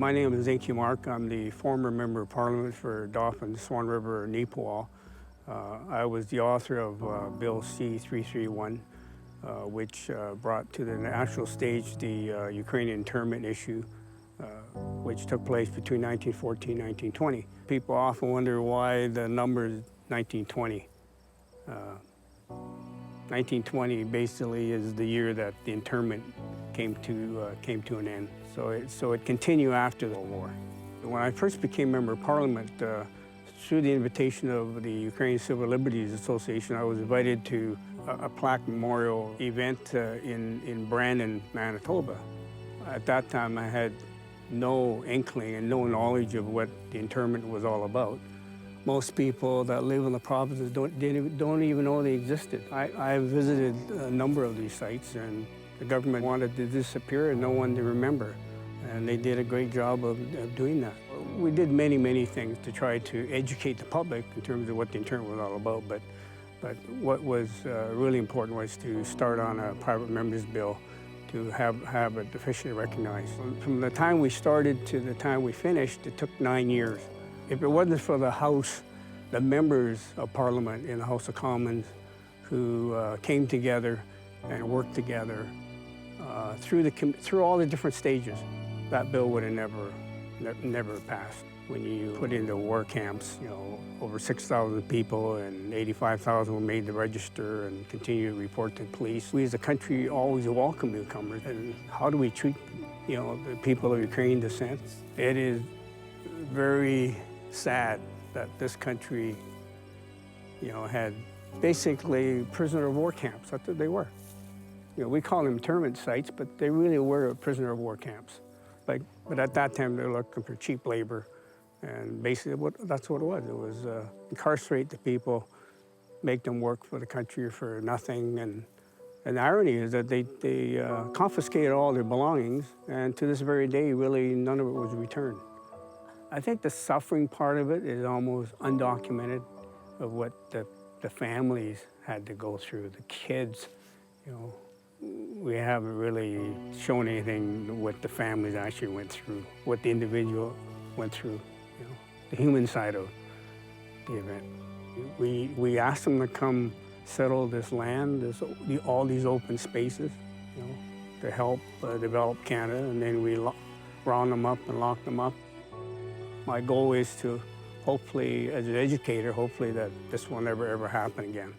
My name is Inky. I'm the former Member of Parliament for Dauphin, Swan River, Neepawa. I was the author of Bill C-331, which brought to the national stage the Ukrainian internment issue, which took place between 1914 and 1920. People often wonder why the number is 1920. 1920 basically is the year that the internment came to an end. So it continued after the war. When I first became Member of Parliament, through the invitation of the Ukrainian Civil Liberties Association, I was invited to a plaque memorial event in Brandon, Manitoba. At that time, I had no inkling and no knowledge of what the internment was all about. Most people that live in the provinces don't even know they existed. I visited a number of these sites, and the government wanted to disappear and no one to remember. And they did a great job of doing that. We did many, many things to try to educate the public in terms of what the internment was all about, but what was really important was to start on a private member's bill to have it officially recognized. From the time we started to the time we finished, it took 9 years. If it wasn't for the House, the members of Parliament in the House of Commons who came together and worked together through all the different stages, that bill would have never passed. When you put into war camps, over 6,000 people and 85,000 were made to register and continue to report to police. We as a country always welcome newcomers. And how do we treat, the people of Ukrainian descent? It is very sad that this country, had basically prisoner of war camps. That's what they were. We call them internment sites, but they really were prisoner of war camps. But at that time, they were looking for cheap labor, and basically that's what it was. It was incarcerate the people, make them work for the country for nothing, and the irony is that they confiscated all their belongings, and to this very day, really none of it was returned. I think the suffering part of it is almost undocumented, of what the families had to go through, the kids, We haven't really shown anything what the families actually went through, what the individual went through, the human side of the event. We asked them to come settle this land, all these open spaces, to help develop Canada, and then we round them up and lock them up. My goal is to hopefully, as an educator, hopefully that this will never ever happen again.